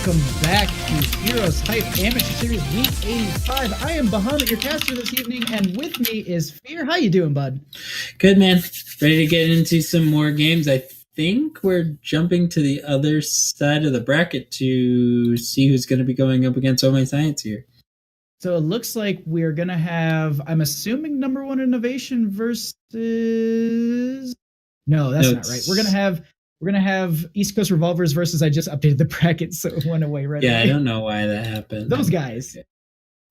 welcome back to Heroes Hype Amateur Series Week 85. I am Bahamut, your caster this evening, and with me is Fear. How you doing, bud? Good, man. Ready to get into some more games. I think we're jumping to the other side of the bracket to see who's going to be going up against Oh My Science here. So it looks like we're going to have, I'm assuming, number one innovation versus... No, that's not right. We're going to have East Coast Revolvers versus, I just updated the bracket, so it went away right away. Yeah, I don't know why that happened. Those guys.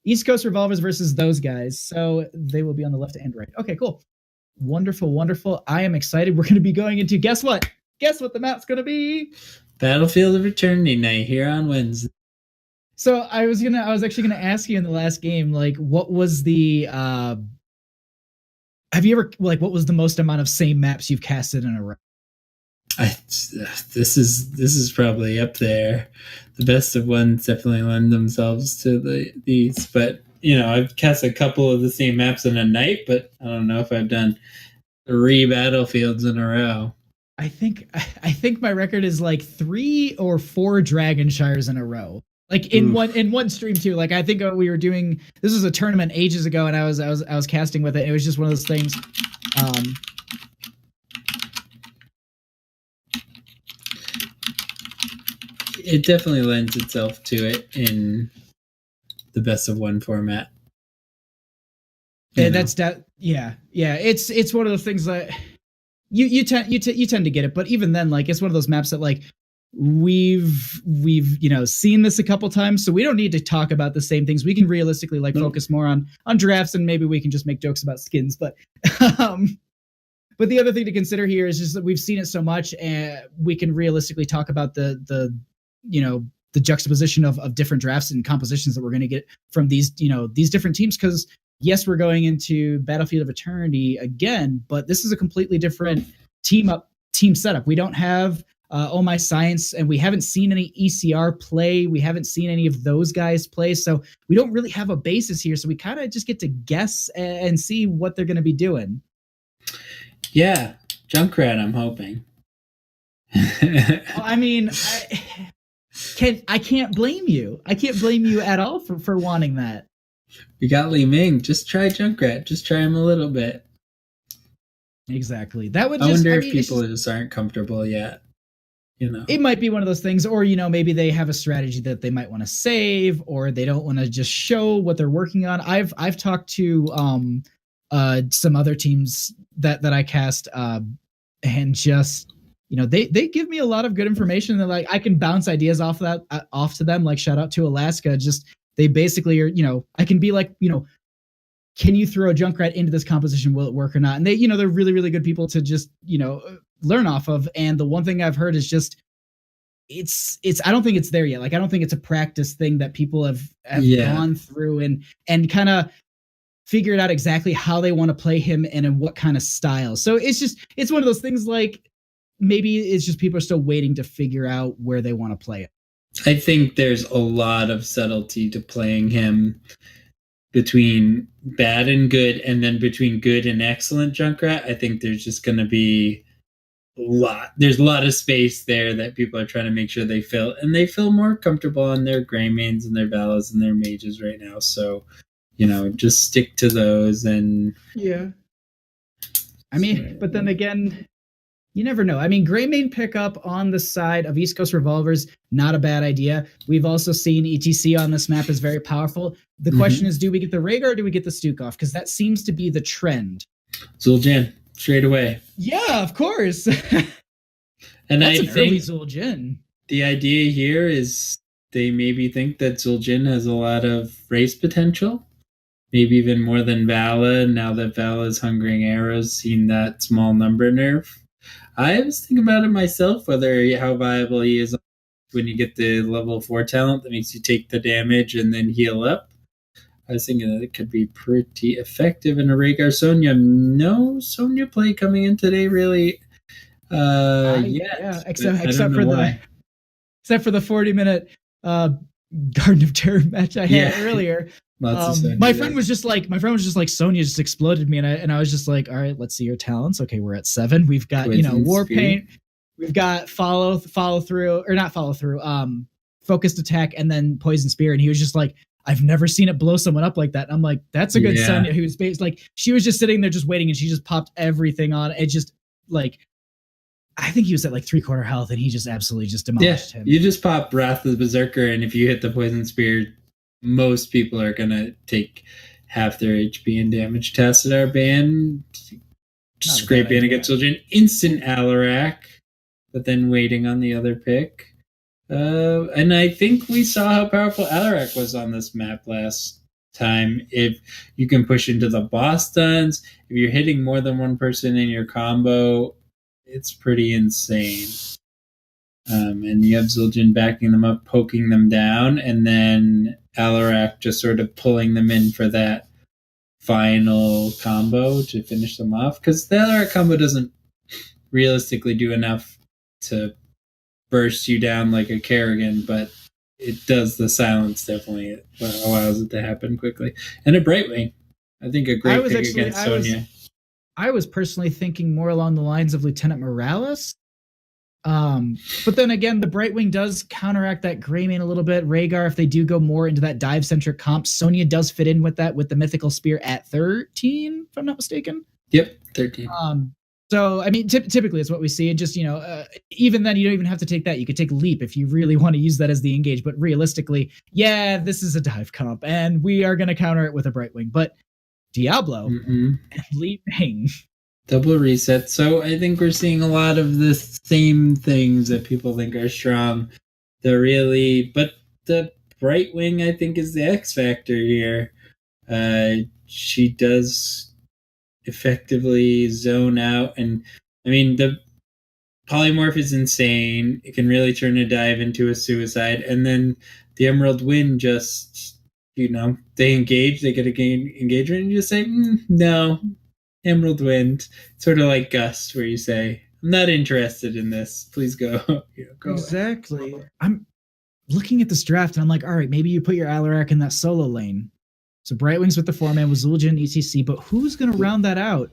East Coast Revolvers versus those guys. So they will be on the left and right. Okay, cool. Wonderful, wonderful. I am excited. We're going to be going into, guess what? Guess what the map's going to be? Battlefield of Eternity Night here on Wednesday. So I was actually gonna ask you in the last game, like, what was the have you ever, like, what was the most amount of same maps you've casted in a row? This is probably up there. The best of ones definitely lend themselves to these, but you know, I've cast a couple of the same maps in a night, but I don't know if I've done 3 battlefields in a row. I think my record is like 3 or 4 Dragonshires in a row. Like in one stream too. Like I think we were doing, this was a tournament ages ago, and I was casting with it. It was just one of those things. It definitely lends itself to it in the best of one format. Yeah, it's one of those things that you tend to get it, but even then, like, it's one of those maps that, like, we've seen this a couple times, so we don't need to talk about the same things. We can realistically, like, focus more on drafts, and maybe we can just make jokes about skins. But but the other thing to consider here is just that we've seen it so much, and we can realistically talk about the juxtaposition of different drafts and compositions that we're going to get from these different teams. Because yes, we're going into Battlefield of Eternity again, but this is a completely different team setup. We don't have Oh My Science, and we haven't seen any ECR play. We haven't seen any of those guys play, so we don't really have a basis here. So we kind of just get to guess and see what they're going to be doing. Yeah, Junkrat, I'm hoping. I mean, I can't blame you. I can't blame you at all for wanting that. We got Li Ming. Just try Junkrat. Just try him a little bit. Exactly. That would. I wonder if people just aren't comfortable yet. You know, it might be one of those things, or maybe they have a strategy that they might want to save, or they don't want to just show what they're working on. I've talked to some other teams that I cast, and just they give me a lot of good information. That, like, I can bounce ideas off to them. Like, shout out to Alaska. Just they basically are, I can be like, can you throw a Junkrat into this composition? Will it work or not? And they, they're really, really good people to just, learn off of. And the one thing I've heard is just, it's, I don't think it's there yet. Like, I don't think it's a practice thing that people have gone through and kind of figured out exactly how they want to play him and in what kind of style. So it's one of those things, like, maybe it's just people are still waiting to figure out where they want to play it. I think there's a lot of subtlety to playing him between bad and good, and then between good and excellent Junkrat. I think there's just going to be there's a lot of space there that people are trying to make sure they fill, and they feel more comfortable on their Greymanes and their Valas and their Mages right now. So, just stick to those. And yeah, I mean, but then again, you never know. I mean, Greymane pickup on the side of East Coast Revolvers, not a bad idea. We've also seen ETC on this map is very powerful. The question is, do we get the Rhaegar or do we get the Stukov? Because that seems to be the trend. Zul'jin, straight away. Yeah, of course. And that's I an early Zul'jin. The idea here is they maybe think that Zul'jin has a lot of race potential. Maybe even more than Vala. Now that Vala's hungering arrows, seen that small number nerf. I was thinking about it myself, how viable he is when you get the level 4 talent that makes you take the damage and then heal up. I was thinking that it could be pretty effective in a Rhaegar Sonya. No Sonya play coming in today, really. Except for the 40-minute Garden of Terror match I had earlier. My friend was just like, Sonya just exploded me, and I was just like, all right, let's see your talents. Okay, we're at 7. We've got War Paint, we've got follow through, or not follow through. focused attack and then poison spear, and he was just like, I've never seen it blow someone up like that. And I'm like, that's a good Sonya who was like, she was just sitting there just waiting, and she just popped everything on. It just like, I think he was at like 3/4 health, and he just absolutely just demolished him. You just pop Wrath of the Berserker, and if you hit the poison spear, most people are gonna take half their HP and damage. Tassadar ban, scrape in against children, instant Alarak, but then waiting on the other pick. And I think we saw how powerful Alarak was on this map last time. If you can push into the boss stuns, if you're hitting more than one person in your combo, it's pretty insane. And you have Zul'jin backing them up, poking them down, and then Alarak just sort of pulling them in for that final combo to finish them off. Because the Alarak combo doesn't realistically do enough to burst you down like a Kerrigan, but it does the silence definitely. It allows it to happen quickly. And a Brightwing. I think a great pick against Sonya. I was personally thinking more along the lines of Lieutenant Morales. But then again, the Brightwing does counteract that Greymane a little bit. Rhaegar, if they do go more into that dive-centric comp, Sonya does fit in with that with the Mythical Spear at 13, if I'm not mistaken. Yep, 13. So, I mean, typically it's what we see. And just, even then, you don't even have to take that. You could take Leap if you really want to use that as the engage. But realistically, yeah, this is a dive comp, and we are going to counter it with a Brightwing. But Diablo and Leaping. Double reset. So I think we're seeing a lot of the same things that people think are strong. But the Brightwing, I think, is the X factor here. She does effectively zone out, and I mean the polymorph is insane. It can really turn a dive into a suicide, and then the Emerald Wind just they engage, they get a gain engagement, and you just say no, Emerald Wind, sort of like Gust, where you say I'm not interested in this, please go. Go exactly away. I'm looking at this draft and I'm like, all right, maybe you put your Alarak in that solo lane. So Brightwings with the 4-man with Zul'jin, ETC, but who's going to round that out?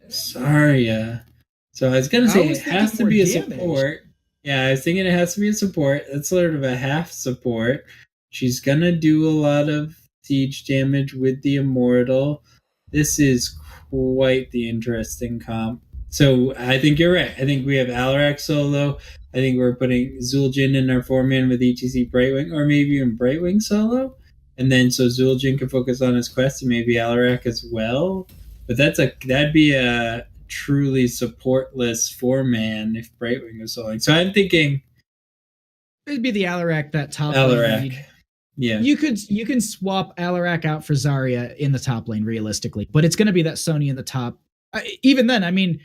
Zarya. So I was going to say it has to be a support. Yeah, I was thinking it has to be a support. It's sort of a half support. She's going to do a lot of siege damage with the Immortal. This is quite the interesting comp. So I think you're right. I think we have Alarak solo. I think we're putting Zul'jin in our 4-man with ETC Brightwing, or maybe even Brightwing solo. And then so Zul'jin can focus on his quest, and maybe Alarak as well. But that'd be a truly supportless 4-man if Brightwing was soloing. So I'm thinking it'd be the Alarak that top Alarak. lane. Yeah. You can swap Alarak out for Zarya in the top lane realistically, but it's going to be that Sonya in the top. Even then, I mean,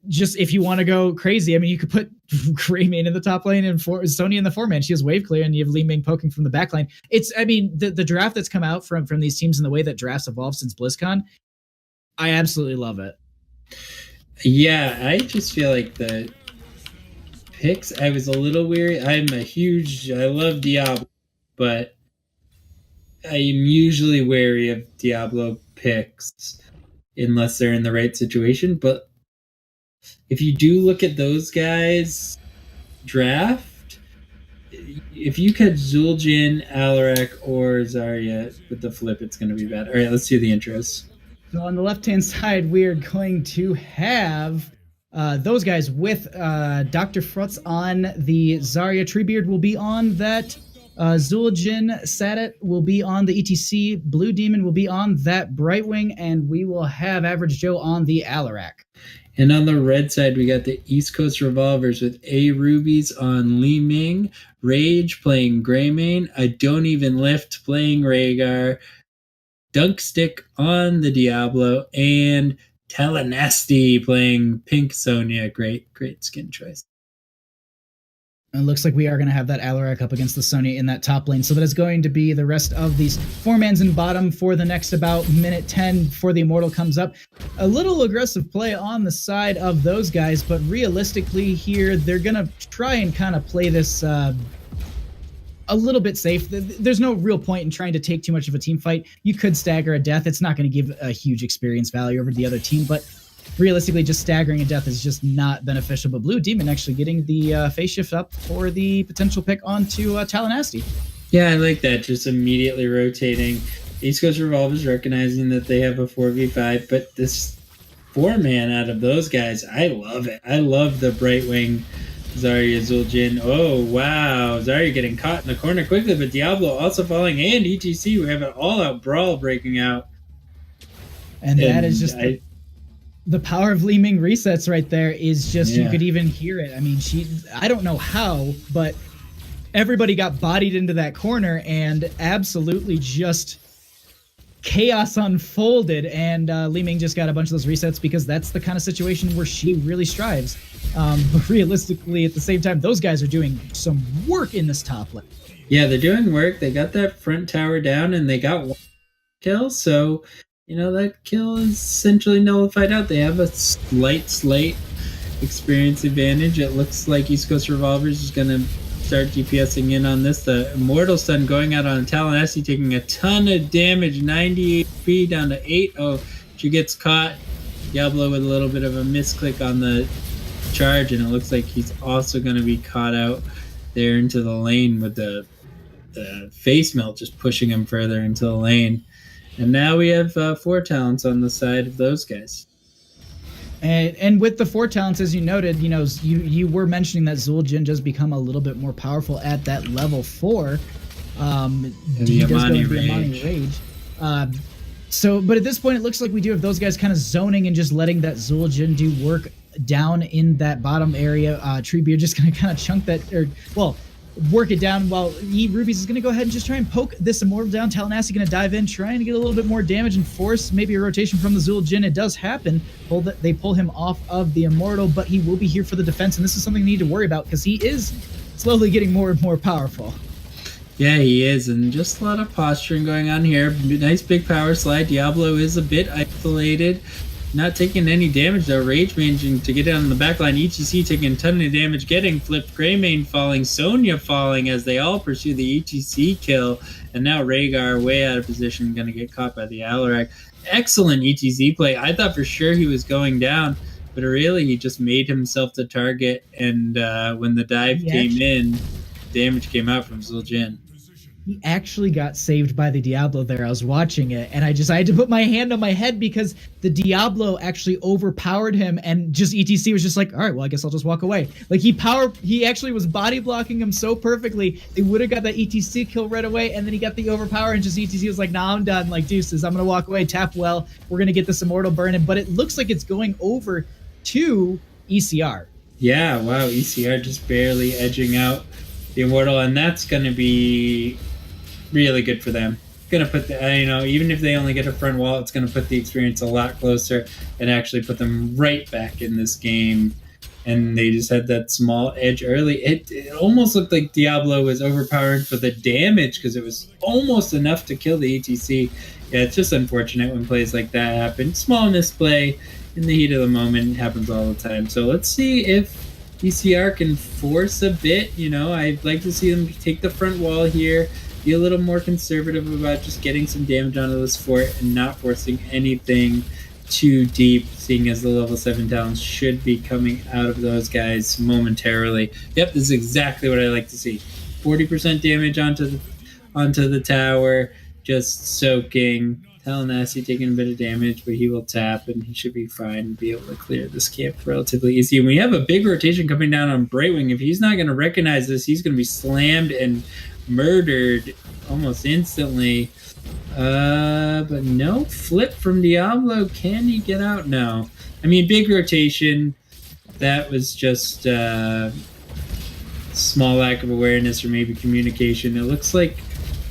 just if you want to go crazy, I mean, you could put Greymane in the top lane and Sonya in the 4-man. She has wave clear, and you have Li Ming poking from the back line. The draft that's come out from these teams and the way that drafts evolved since BlizzCon, I absolutely love it. Yeah, I just feel like the picks, I was a little weary. I love Diablo, but I am usually wary of Diablo picks unless they're in the right situation. But if you do look at those guys' draft, if you catch Zul'jin, Alarak, or Zarya with the flip, it's going to be bad. All right, let's do the intros. So on the left-hand side, we're going to have those guys with Dr. Frutz on the Zarya. Treebeard will be on that. Zul'jin Sadat will be on the ETC. Blue Demon will be on that Brightwing, and we will have Average Joe on the Alarak. And on the red side, we got the East Coast Revolvers with A Rubies on Li Ming, Rage playing Greymane, I Don't Even Lift playing Rhaegar, Dunkstick on the Diablo, and Telenasty playing Pink Sonya. Great skin choice. It looks like we are going to have that Alarak up against the Sonya in that top lane. So that is going to be the rest of these 4-mans in bottom for the next about minute 10 before the Immortal comes up. A little aggressive play on the side of those guys, but realistically here, they're going to try and kind of play this a little bit safe. There's no real point in trying to take too much of a team fight. You could stagger a death. It's not going to give a huge experience value over the other team, but realistically, just staggering a death is just not beneficial. But Blue Demon actually getting the phase shift up for the potential pick onto Talanasti. Yeah, I like that. Just immediately rotating. East Coast Revolvers recognizing that they have a 4v5, but this 4-man out of those guys, I love it. I love the Brightwing Zarya Zul'jin. Oh, wow. Zarya getting caught in the corner quickly, but Diablo also falling, and ETC. We have an all-out brawl breaking out. And that is just the power of Li Ming resets right there is just, you could even hear it. I mean, I don't know how, but everybody got bodied into that corner and absolutely just chaos unfolded, and Li Ming just got a bunch of those resets because that's the kind of situation where she really strives. But realistically, at the same time, those guys are doing some work in this top lane. Yeah, they're doing work. They got that front tower down, and they got one kill, so that kill is essentially nullified out. They have a slight experience advantage. It looks like East Coast Revolvers is going to start DPSing in on this. The Immortal Stun going out on Talanasti, taking a ton of damage, 90 HP down to 8. Oh, she gets caught. Diablo with a little bit of a misclick on the charge, and it looks like he's also going to be caught out there into the lane with the face melt just pushing him further into the lane. And now we have 4 talents on the side of those guys. And with the 4 talents, as you noted, you were mentioning that Zul'jin does become a little bit more powerful at that level 4. He does go into the Amani Rage. But at this point, it looks like we do have those guys kind of zoning and just letting that Zul'jin do work down in that bottom area. Treebeard just going to kind of chunk that, work it down, while Rubies is going to go ahead and just try and poke this Immortal down. Talanasti going to dive in, trying to get a little bit more damage and force maybe a rotation from the Zul'jin. It does happen. They pull him off of the Immortal, but he will be here for the defense, and this is something we need to worry about because he is slowly getting more and more powerful. Yeah, he is, and just a lot of posturing going on here. Nice big power slide. Diablo is a bit isolated. Not taking any damage though. Rage managing to get down the backline. ETC taking a ton of damage, getting flipped. Greymane falling. Sonya falling as they all pursue the ETC kill. And now Rhaegar way out of position, going to get caught by the Alarak. Excellent ETC play. I thought for sure he was going down, but really he just made himself the target. And when the dive came in, damage came out from Zul'jin. He actually got saved by the Diablo there. I was watching it, and I had to put my hand on my head because the Diablo actually overpowered him, and just ETC was just like, all right, well, I guess I'll just walk away. Like, he actually was body blocking him so perfectly, they would have got that ETC kill right away, and then he got the overpower, and just ETC was like, nah, I'm done. Like, deuces, I'm going to walk away, tap well, we're going to get this Immortal burning. But it looks like it's going over to ECR. Yeah, wow, ECR just barely edging out the Immortal, and that's going to be really good for them. Going to put even if they only get a front wall, it's going to put the experience a lot closer and actually put them right back in this game. And they just had that small edge early. It almost looked like Diablo was overpowered for the damage because it was almost enough to kill the ETC. Yeah, it's just unfortunate when plays like that happen. Small misplay in the heat of the moment. It happens all the time. So let's see if ECR can force a bit. I'd like to see them take the front wall here, be a little more conservative about just getting some damage onto this fort and not forcing anything too deep, seeing as the level 7 talents should be coming out of those guys momentarily. Yep, this is exactly what I like to see. 40% damage onto the tower, just soaking. Talanasti taking a bit of damage, but he will tap and he should be fine and be able to clear this camp relatively easy. And we have a big rotation coming down on Brightwing. If he's not going to recognize this, he's going to be slammed and murdered almost instantly. But no flip from Diablo. Can he get out? No. I mean, big rotation. That was just small lack of awareness or maybe communication. It looks like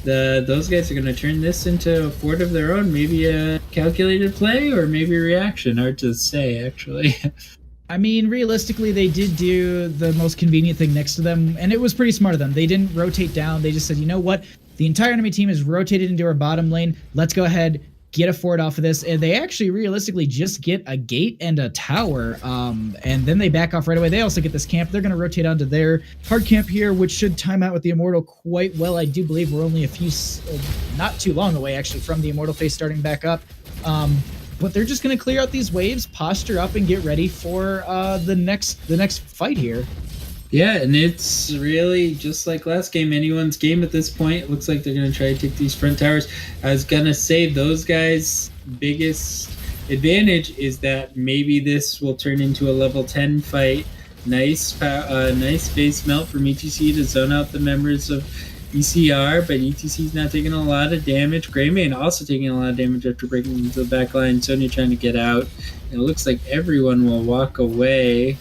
those guys are going to turn this into a fort of their own. Maybe a calculated play or maybe a reaction. Hard to say, actually. I mean, realistically, they did do the most convenient thing next to them, and it was pretty smart of them. They didn't rotate down. They just said, you know what? The entire enemy team is rotated into our bottom lane. Let's go ahead, get a fort off of this. And they actually realistically just get a gate and a tower, and then they back off right away. They also get this camp. They're going to rotate onto their hard camp here, which should time out with the Immortal quite well. I do believe we're only not too long away, actually, from the Immortal phase starting back up. but they're just going to clear out these waves, posture up, and get ready for the next fight here. Yeah, and it's really just like last game, anyone's game at this point. It looks like they're going to try to take these front towers. I was going to say those guys' biggest advantage is that maybe this will turn into a level 10 fight. Nice base melt from ETC to zone out the members of ECR, but ETC's not taking a lot of damage. Greymane also taking a lot of damage after breaking into the back line. Sonya trying to get out. And it looks like everyone will walk away.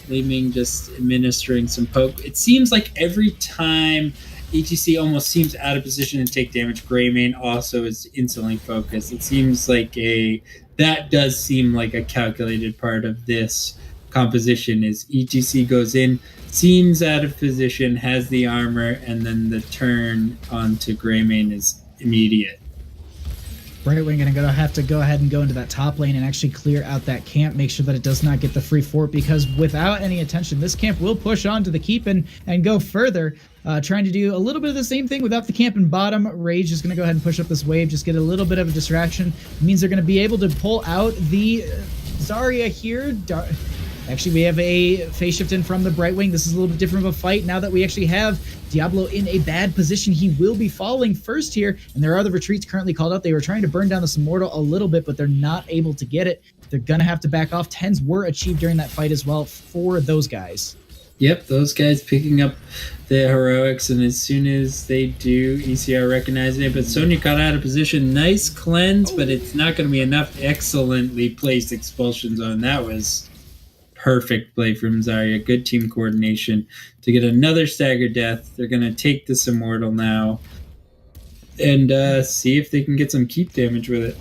Li Ming just administering some poke. It seems like every time ETC almost seems out of position to take damage, Greymane also is instantly focused. It seems like that does seem like a calculated part of this composition is ETC goes in, seems out of position, has the armor, and then the turn onto Greymane is immediate. Brightwing going to have to go ahead and go into that top lane and actually clear out that camp, make sure that it does not get the free fort, because without any attention, this camp will push on to the keep and go further, trying to do a little bit of the same thing without the camp in bottom. Rage is going to go ahead and push up this wave, just get a little bit of a distraction. It means they're going to be able to pull out the Zarya here. Actually, we have a phase shift in from the Brightwing. This is a little bit different of a fight now that we actually have Diablo in a bad position. He will be falling first here, and there are the retreats currently called out. They were trying to burn down this Immortal a little bit, but they're not able to get it. They're going to have to back off. 10s were achieved during that fight as well for those guys. Yep, those guys picking up the heroics, and as soon as they do, ECR recognizing it. But Sonya got out of position. Nice cleanse, but it's not going to be enough. Excellently placed expulsion zone. That was perfect play from Zarya. Good team coordination to get another stagger death. They're going to take this Immortal now and see if they can get some keep damage with it.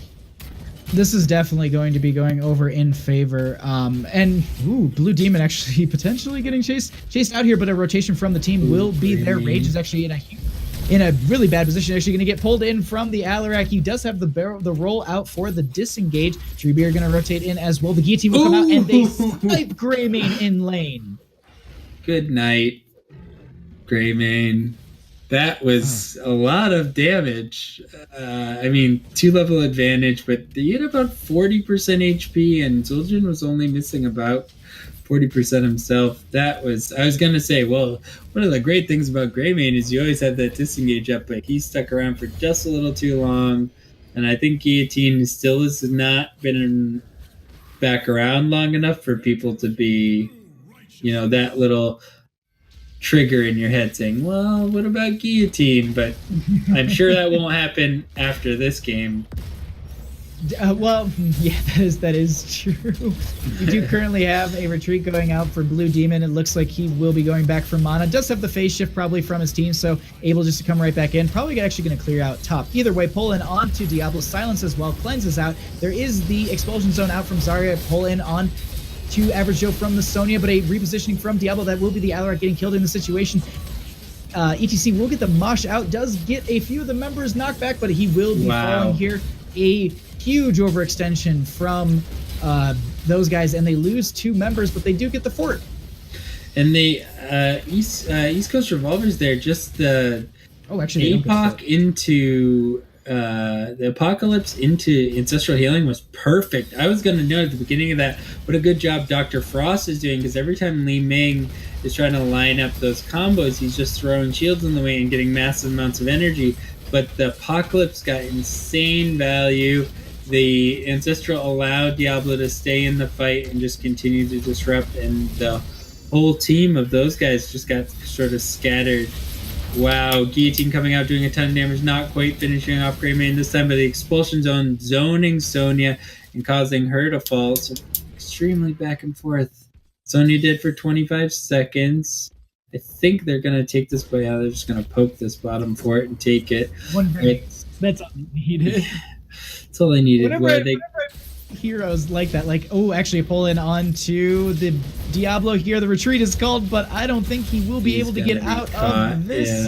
This is definitely going to be going over in favor. And Blue Demon actually potentially getting chased out here, but a rotation from the team will be there. Rage is actually in a really bad position, actually going to get pulled in from the Alarak. He does have the roll out for the disengage. Treebeard going to rotate in as well. The guillotine will come out, and they snipe Greymane in lane. Good night, Greymane. That was a lot of damage. 2-level advantage, but he had about 40% HP, and Zul'jin was only missing about 40% himself. I was going to say, well, one of the great things about Greymane is you always have that disengage up, but he stuck around for just a little too long, and I think Guillotine still has not been back around long enough for people to be, that little trigger in your head saying, well, what about Guillotine? But I'm sure that won't happen after this game. Well, yeah, that is true. We do currently have a retreat going out for Blue Demon. It looks like he will be going back for mana. Does have the phase shift probably from his team, so able just to come right back in. Probably actually going to clear out top. Either way, pull in onto Diablo. Silence as well. Cleanses out. There is the expulsion zone out from Zarya. Pull in on to Average Joe from the Sonya, but a repositioning from Diablo. That will be the Alarak getting killed in the situation. ETC will get the Mosh out. Does get a few of the members knocked back, but he will be falling here. A huge overextension from those guys, and they lose 2 members, but they do get the fort. And the East Coast Revolvers there, just the APOC into the Apocalypse into Ancestral Healing was perfect. I was going to note at the beginning of that what a good job Dr. Frost is doing, because every time Li Ming is trying to line up those combos, he's just throwing shields in the way and getting massive amounts of energy. But the Apocalypse got insane value. The Ancestral allowed Diablo to stay in the fight and just continue to disrupt, and the whole team of those guys just got sort of scattered. Wow, Guillotine coming out doing a ton of damage, not quite finishing off Greymane this time, but the Expulsion Zone zoning Sonya and causing her to fall. So extremely back and forth. Sonya did for 25 seconds. I think they're going to take this, but yeah, they're just going to poke this bottom fort and take it. That's all they needed. That's all they needed. Whenever heroes like that, actually pull in onto the Diablo here. The retreat is called, but I don't think he will be able to get out of this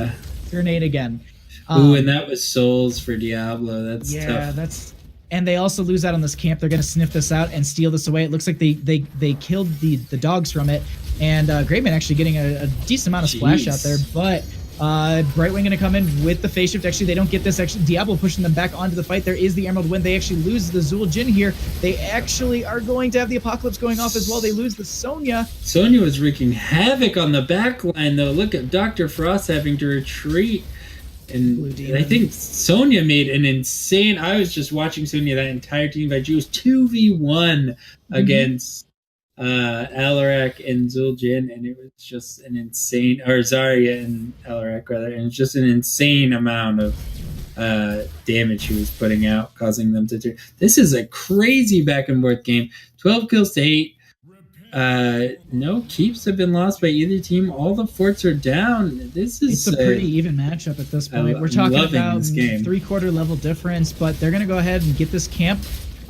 grenade again. And that was souls for Diablo. That's tough. And they also lose out on this camp. They're going to sniff this out and steal this away. It looks like they killed the dogs from it. And Greymane actually getting a decent amount of splash out there. But Brightwing going to come in with the phase shift. Actually, they don't get this. Actually, Diablo pushing them back onto the fight. There is the Emerald Wind. They actually lose the Zul'jin here. They actually are going to have the Apocalypse going off as well. They lose the Sonya. Sonya was wreaking havoc on the back line, though. Look at Dr. Frost having to retreat. And I think Sonya made an insane... I was just watching Sonya that entire team fight. She was 2v1 against Alarak and Zul'jin, and it was just an insane... Or Zarya and Alarak, rather. And it's just an insane amount of damage she was putting out, causing them to turn. This is a crazy back-and-forth game. 12 kills to 8. No keeps have been lost by either team. All the forts are down. It's a pretty even matchup at this point. We're talking about 3/4 level difference, but they're going to go ahead and get this camp.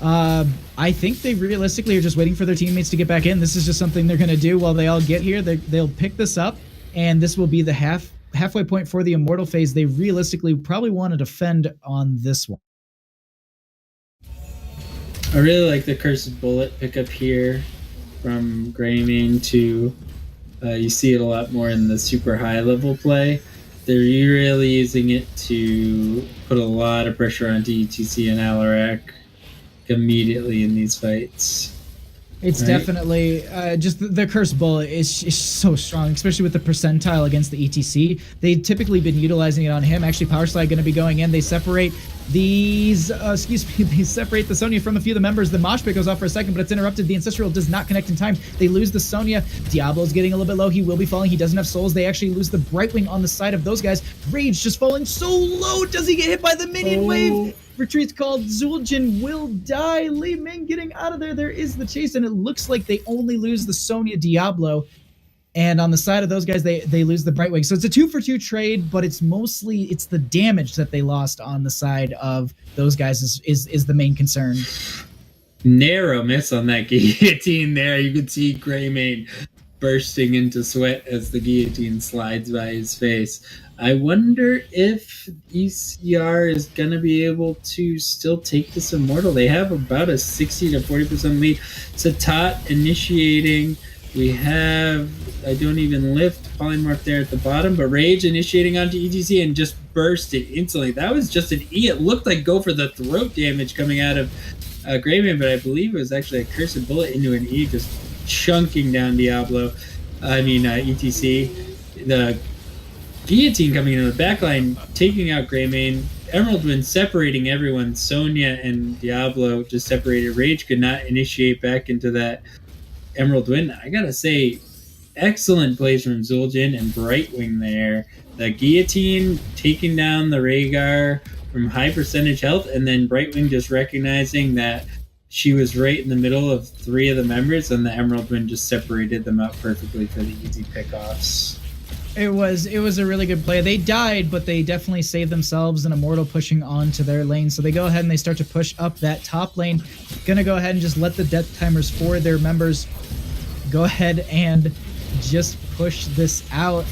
I think they realistically are just waiting for their teammates to get back in. This is just something they're going to do while they all get here. They'll pick this up, and this will be the halfway point for the Immortal phase. They realistically probably want to defend on this one. I really like the Cursed Bullet pickup here from Greymane to you see it a lot more in the super high level play. They're really using it to put a lot of pressure onto ETC and Alarak immediately in these fights. It's definitely just the Cursed Bullet is so strong, especially with the percentile against the ETC. They've typically been utilizing it on him. Actually, Power Slide going to be going in. They separate these, they separate the Sonya from a few of the members. The Mosh Pit goes off for a second, but it's interrupted. The Ancestral does not connect in time. They lose the Sonya. Diablo's getting a little bit low. He will be falling. He doesn't have souls. They actually lose the Brightwing on the side of those guys. Rage just falling so low. Does he get hit by the minion wave? Retreat's called. Zul'jin will die. Li Ming getting out of there. There is the chase, and it looks like they only lose the Sonya Diablo. And on the side of those guys, they lose the Brightwing. So it's a 2-for-2 trade, but it's the damage that they lost on the side of those guys is the main concern. Narrow miss on that guillotine there. You could see Greymane bursting into sweat as the guillotine slides by his face. I wonder if ECR is going to be able to still take this Immortal. They have about a 60 to 40% lead. Satat initiating. We have, I don't even lift, Polymorph there at the bottom, but Rage initiating onto ETC and just burst it instantly. That was just an E. It looked like go for the throat damage coming out of Greymane, but I believe it was actually a Cursed Bullet into an E, just chunking down ETC. The guillotine coming into the backline, taking out Greymane. Emerald Wind separating everyone. Sonya and Diablo just separated. Rage could not initiate back into that Emerald Wind. I gotta say, excellent plays from Zul'jin and Brightwing there. The guillotine taking down the Rhaegar from high percentage health, and then Brightwing just recognizing that she was right in the middle of 3 of the members, and the Emerald Wind just separated them out perfectly for the easy pickoffs. It was a really good play. They died, but they definitely saved themselves an Immortal pushing onto their lane. So they go ahead and they start to push up that top lane. Gonna go ahead and just let the death timers for their members go ahead and just push this out.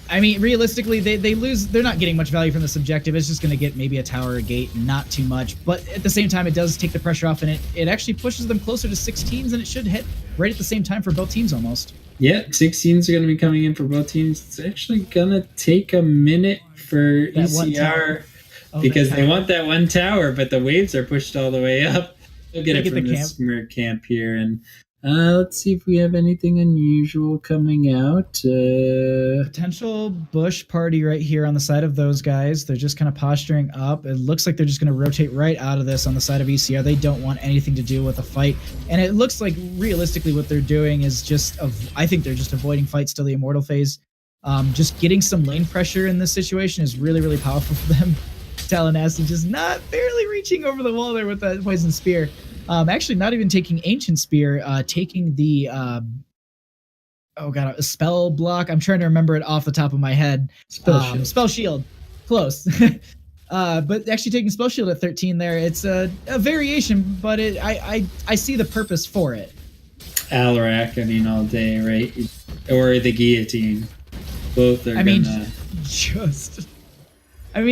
I mean, realistically, they lose. They're not getting much value from this objective. It's just going to get maybe a tower or a gate, not too much. But at the same time, it does take the pressure off, and it actually pushes them closer to 16s, and it should hit right at the same time for both teams almost. Yeah, 16s are going to be coming in for both teams. It's actually going to take a minute for that ECR because they want that one tower, but the waves are pushed all the way up. They'll get it from this camp here, and let's see if we have anything unusual coming out. Potential bush party right here on the side of those guys. They're just kind of posturing up. It looks like they're just going to rotate right out of this on the side of ECR. They don't want anything to do with a fight. And it looks like realistically what they're doing is I think they're just avoiding fights till the Immortal phase. Just getting some lane pressure in this situation is really, really powerful for them. Talenassi just not barely reaching over the wall there with that Poison Spear. Actually, not even taking Ancient Spear, taking the a spell block. I'm trying to remember it off the top of my head. Spell Shield, close. But actually taking Spell Shield at 13 there, it's a variation, but I see the purpose for it. Alarak, all day, right? Or the guillotine. Both are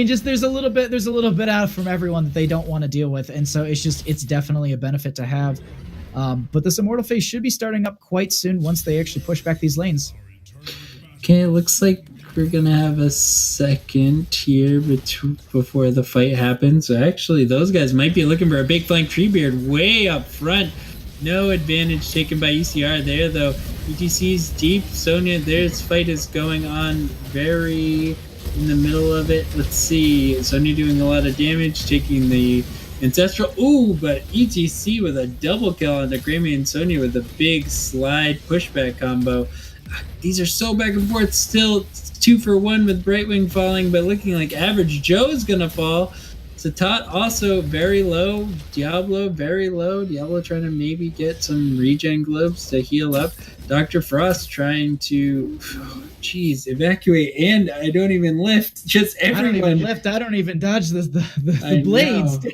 just there's a little bit out from everyone that they don't want to deal with, and so it's definitely a benefit to have. But this Immortal phase should be starting up quite soon once they actually push back these lanes. Okay, it looks like we're gonna have a second here before the fight happens. So actually, those guys might be looking for a big flank Treebeard way up front. No advantage taken by ECR there, though. ETC's deep. Sonya, their fight is going on very in the middle of it. Let's see. Sonya doing a lot of damage, taking the Ancestral. Ooh, but ETC with a double kill on the Grammy and Sonya with a big slide pushback combo. These are so back and forth. Still 2 for 1 with Brightwing falling, but looking like Average Joe is going to fall. Satat also very low. Diablo very low. Diablo trying to maybe get some regen globes to heal up. Dr. Frost trying to, evacuate. And I don't even lift. Just everyone. I don't even lift. I don't even dodge the blades. Dang.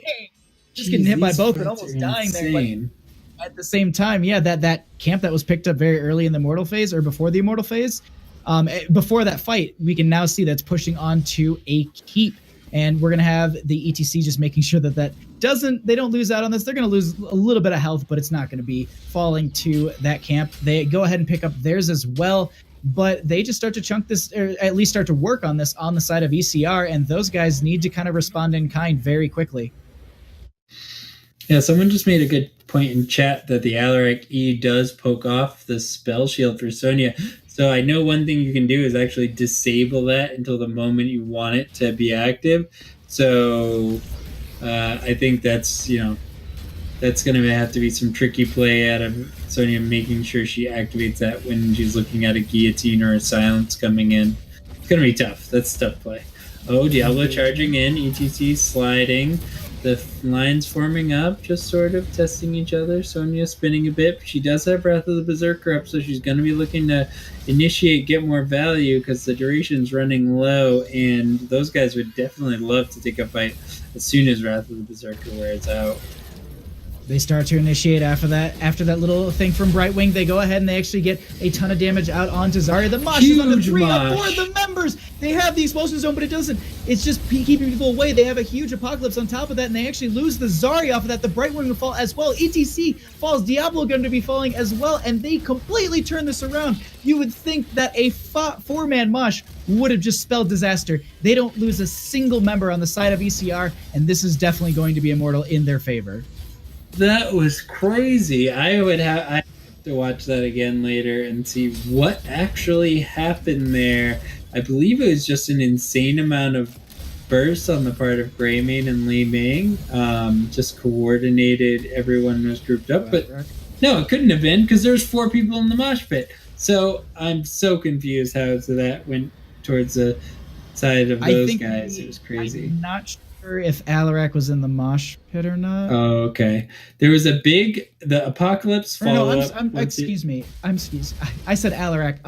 Just getting hit by both and almost dying there. But at the same time, yeah, that camp that was picked up very early in the Immortal phase or before the Immortal phase, before that fight, we can now see that's pushing on to a keep. And we're going to have the ETC just making sure that they don't lose out on this. They're going to lose a little bit of health, but it's not going to be falling to that camp. They go ahead and pick up theirs as well, but they just start to chunk this, or at least start to work on this on the side of ECR, and those guys need to kind of respond in kind very quickly. Yeah, someone just made a good point in chat that the Alarak E does poke off the spell shield for Sonya. So I know one thing you can do is actually disable that until the moment you want it to be active. So I think that's going to have to be some tricky play out of Sonya, making sure she activates that when she's looking at a guillotine or a silence coming in. It's going to be tough. That's tough play. Oh, Diablo charging in, ETC sliding. The lines forming up, just sort of testing each other. Sonya spinning a bit. She does have Breath of the Berserker up, so she's going to be looking to initiate, get more value, because the duration's running low, and those guys would definitely love to take a fight as soon as Wrath of the Berserker wears out. They start to initiate after that little thing from Brightwing. They go ahead and they actually get a ton of damage out onto Zarya. The Mosh is under 3 on 4 of the members. They have the explosion zone, but it doesn't. It's just keeping people away. They have a huge Apocalypse on top of that, and they actually lose the Zarya off of that. The Brightwing will fall as well. ETC falls. Diablo going to be falling as well, and they completely turn this around. You would think that a 4-man Mosh would have just spelled disaster. They don't lose a single member on the side of ECR, and this is definitely going to be Immortal in their favor. That was crazy. I have to watch that again later and see what actually happened there. I believe it was just an insane amount of bursts on the part of Greymane and Li Ming. Just coordinated, everyone was grouped up. But no, it couldn't have been, because there's 4 people in the mosh pit. So I'm so confused how that went towards the side of those guys. It was crazy. I'm not sure if Alarak was in the mosh pit or not. Oh, okay. There was the Apocalypse follow-up. Excuse me. I said Alarak.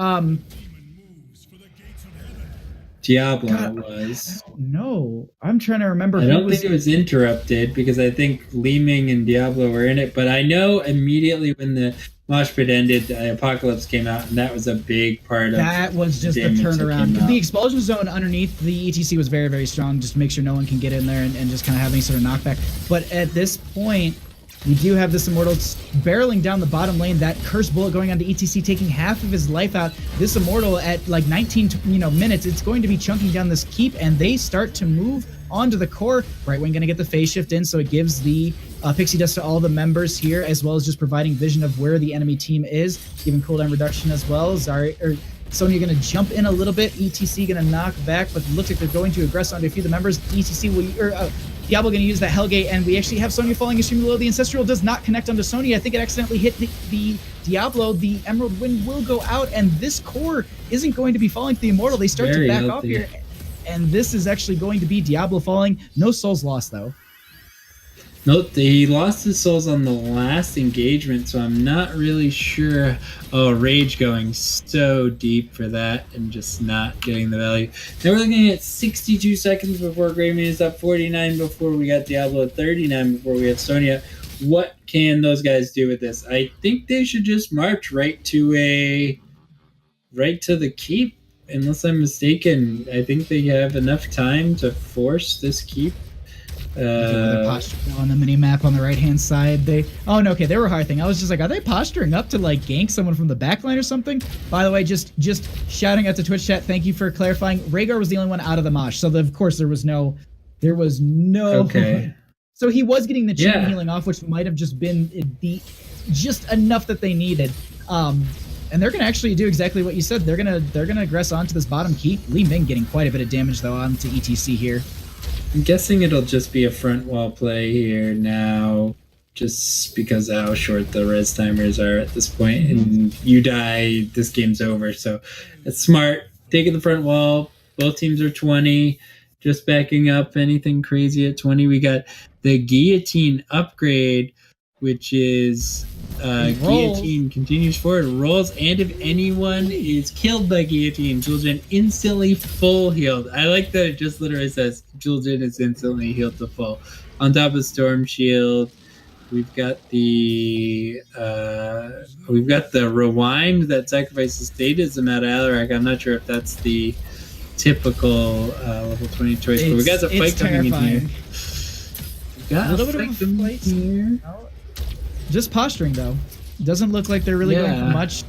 Diablo was. No, I'm trying to remember. I don't think it was interrupted, because I think Li Ming and Diablo were in it. But I know immediately when the mosh pit ended, the Apocalypse came out, and that was a big part of that. Was just the turnaround. The explosion zone underneath the ETC was very, very strong, just to make sure no one can get in there and just kind of have any sort of knockback. But at this point, we do have this Immortal barreling down the bottom lane. That cursed bullet going on to ETC, taking half of his life out. This Immortal at like 19 minutes, it's going to be chunking down this keep, and they start to move onto the core. Brightwing going to get the phase shift in, so it gives the Pixie Dust to all the members here, as well as just providing vision of where the enemy team is, giving cooldown reduction as well. Sonya going to jump in a little bit. ETC going to knock back, but looks like they're going to aggress onto a few of the members. Diablo going to use that Hellgate, and we actually have Sonya falling extremely low. The Ancestral does not connect onto Sonya. I think it accidentally hit the Diablo. The Emerald Wind will go out, and this core isn't going to be falling to the Immortal. They start to back off here, and this is actually going to be Diablo falling. No souls lost, though. Nope, he lost his souls on the last engagement, so I'm not really sure. Oh, Rage going so deep for that and just not getting the value. Now we're looking at 62 seconds before Greymane is up, 49 before we got Diablo, 39 before we have Sonya. What can those guys do with this? I think they should just march right to the keep, unless I'm mistaken. I think they have enough time to force this keep. They're posturing on the mini map on the right hand side. They were hearthing. I was just like, are they posturing up to like gank someone from the backline or something? By the way, just shouting out to Twitch chat. Thank you for clarifying. Rhaegar was the only one out of the mosh, so of course there was no. Okay. So he was getting the chain healing off, which might have just been just enough that they needed. And they're gonna actually do exactly what you said. They're gonna aggress onto this bottom keep. Li Ming getting quite a bit of damage though onto ETC here. I'm guessing it'll just be a front wall play here now, just because of how short the res timers are at this point. And you die, this game's over. So it's smart. Taking the front wall. Both teams are 20. Just backing up anything crazy at 20. We got the guillotine upgrade, which is guillotine continues forward, rolls, and if anyone is killed by guillotine, Juljin instantly full healed. I like that it just literally says Juljin is instantly healed to full. On top of Storm Shield, we've got the rewind that sacrifices statism out of Alarak. I'm not sure if that's the typical level 20 choice, but we got a fight coming in here. A little bit of a fight here. Just posturing though. Doesn't look like they're really going for much.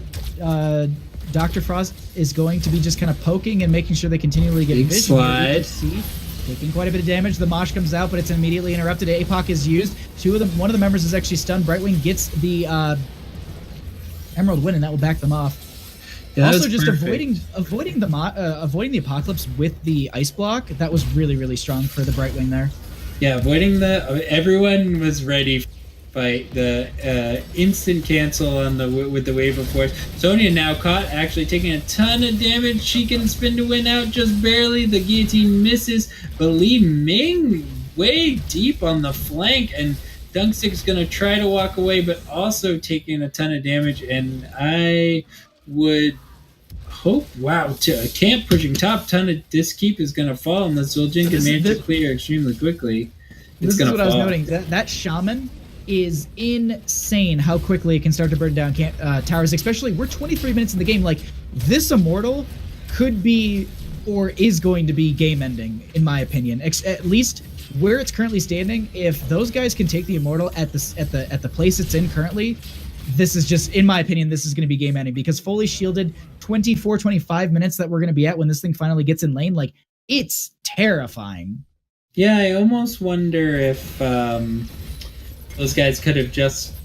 Dr. Frost is going to be just kind of poking and making sure they continually get vision. Slide. Taking quite a bit of damage. The mosh comes out, but it's immediately interrupted. APOC is used. One of the members is actually stunned. Brightwing gets the Emerald Win, and that will back them off. Yeah, also, just avoiding the apocalypse with the ice block. That was really, really strong for the Brightwing there. Yeah, avoiding everyone was ready for the fight. The instant cancel on with the wave of force. Sonya now caught, actually taking a ton of damage. She can spin to win out just barely. The guillotine misses, but Li Ming way deep on the flank, and Dunkstick's gonna try to walk away, but also taking a ton of damage. And I would hope, camp pushing top, ton of this keep is going to fall unless Zuljin can manage to clear extremely quickly. This is what I was noting. That shaman is insane how quickly it can start to burn down towers, especially we're 23 minutes in the game. Like, this Immortal could be or is going to be game ending, in my opinion. At least where it's currently standing, if those guys can take the Immortal at the place it's in currently, this is just, in my opinion, this is going to be game ending, because fully shielded 25 minutes that we're going to be at when this thing finally gets in lane, like, it's terrifying. Yeah, I almost wonder if those guys could have just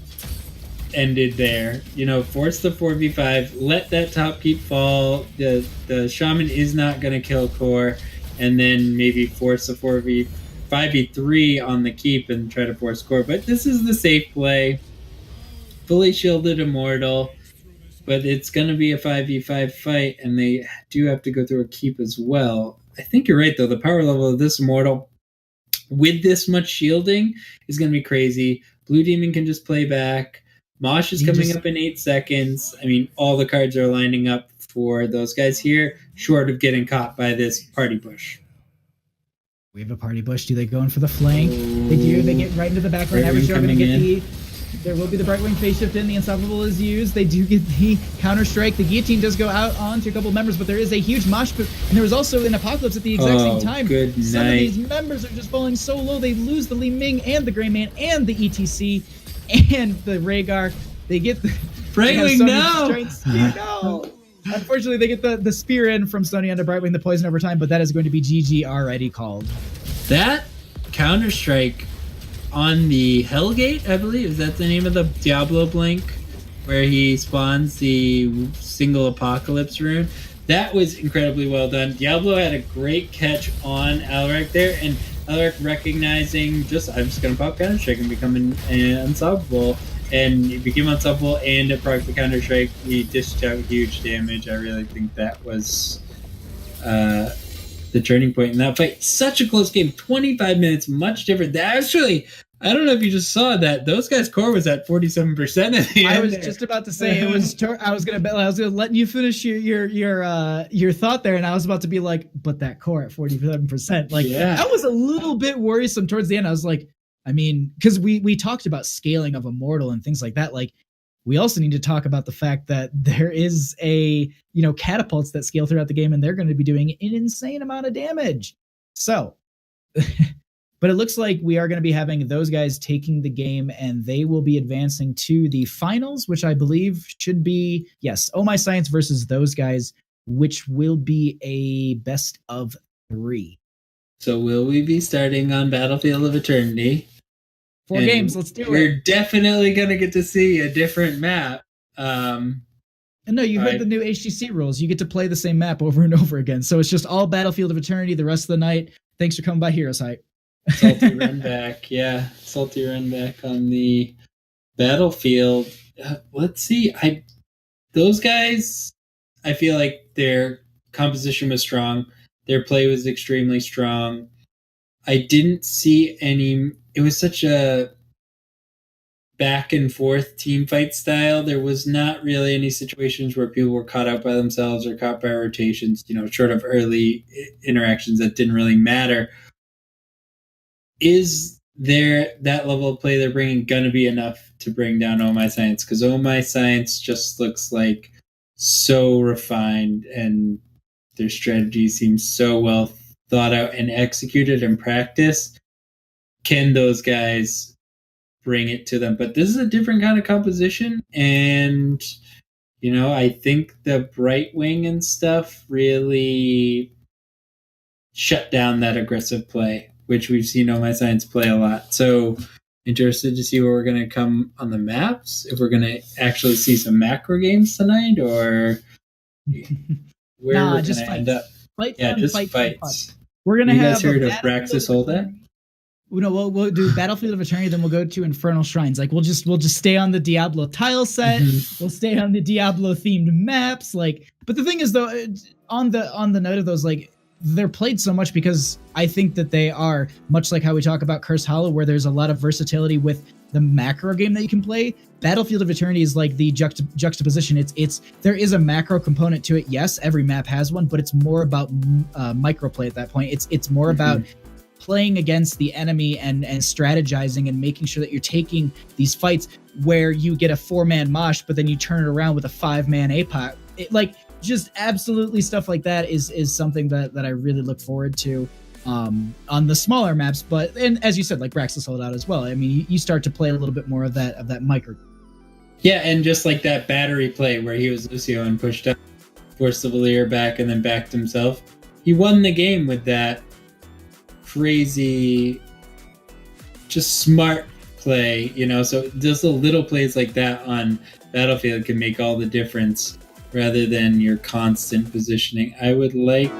ended there. Force the 4v5, let that top keep fall. The shaman is not going to kill core, and then maybe force a 5v3 on the keep and try to force core. But this is the safe play. Fully shielded Immortal, but it's going to be a 5v5 fight, and they do have to go through a keep as well. I think you're right, though. The power level of this Immortal, with this much shielding, is going to be crazy. Blue Demon can just play back. Mosh is coming up in 8 seconds. I mean, all the cards are lining up for those guys here, short of getting caught by this party push. We have a party push. Do they go in for the flank? They do. They get right into the backline. Average are going to get there will be the Brightwing phase shift in. The Unstoppable is used. They do get the counter-strike. The Guillotine does go out onto a couple members, but there is a huge mosh pit. And there was also an Apocalypse at the exact same time. Good night. Some of these members are just falling so low. They lose the Li Ming and the Gray Man and the ETC and the Rhaegar. They get the... Brightwing, no! Unfortunately, they get the spear in from Stony onto Brightwing, the poison over time, but that is going to be GG already called. That counter-strike on the Hellgate, I believe, is that the name of the Diablo Blink, where he spawns the single Apocalypse rune? That was incredibly well done. Diablo had a great catch on Alaric there, and Alaric recognizing I'm just going to pop counter-strike and become unstoppable. And he became unstoppable, and it proc the counter-strike. He dished out huge damage. I really think that was the turning point in that fight. Such a close game. 25 minutes, much different. Actually, I don't know if you just saw that. Those guys' core was at 47% at the end. I was just about to say it was. I was gonna let you finish your thought there, and I was about to be like, but that core at 47%. Like, that was a little bit worrisome towards the end. I was like, I mean, because we talked about scaling of Immortal and things like that. Like, we also need to talk about the fact that there is catapults that scale throughout the game, and they're going to be doing an insane amount of damage. So But it looks like we are going to be having those guys taking the game, and they will be advancing to the finals, which I believe should be, yes, Oh My Science versus those guys, which will be a best of 3. So will we be starting on Battlefield of Eternity? 4 games, let's do it. We're definitely going to get to see a different map. And no, you heard the new HGC rules. You get to play the same map over and over again. So it's just all Battlefield of Eternity the rest of the night. Thanks for coming by HeroesHype. Salty run back, yeah. Salty run back on the Battlefield. Let's see. Those guys, I feel like their composition was strong. Their play was extremely strong. I didn't see any. It was such a back and forth team fight style. There was not really any situations where people were caught out by themselves or caught by rotations, short of early interactions that didn't really matter. Is there that level of play they're bringing going to be enough to bring down Oh My Science? Because Oh My Science just looks like so refined, and their strategy seems so well thought out and executed in practice. Can those guys bring it to them? But this is a different kind of composition, and I think the Bright Wing and stuff really shut down that aggressive play, which we've seen Oh My Science play a lot. So interested to see where we're going to come on the maps, if we're going to actually see some macro games tonight, or where we're going to end up. Fights. We're going to have... You guys heard of Braxis Holdat? We'll do Battlefield of Eternity, then we'll go to Infernal Shrines. Like we'll just stay on the Diablo tile set. We'll stay on the Diablo themed maps. But the thing is though, on the note of those, they're played so much because I think that they are much like how we talk about Curse Hollow, where there's a lot of versatility with the macro game that you can play. Battlefield of Eternity is like the juxtaposition. There is a macro component to it. Yes, every map has one, but it's more about micro play at that point. It's more about playing against the enemy and strategizing and making sure that you're taking these fights where you get a 4-man mosh, but then you turn it around with a 5-man APOC. Just absolutely stuff like that is something that I really look forward to on the smaller maps. And as you said, like Braxis Holdout as well. I mean, you start to play a little bit more of that micro. Yeah, and just like that battery play where he was Lucio and pushed up, forced the Valir back and then backed himself. He won the game with that crazy, just smart play, so just the little plays like that on Battlefield can make all the difference rather than your constant positioning. I would like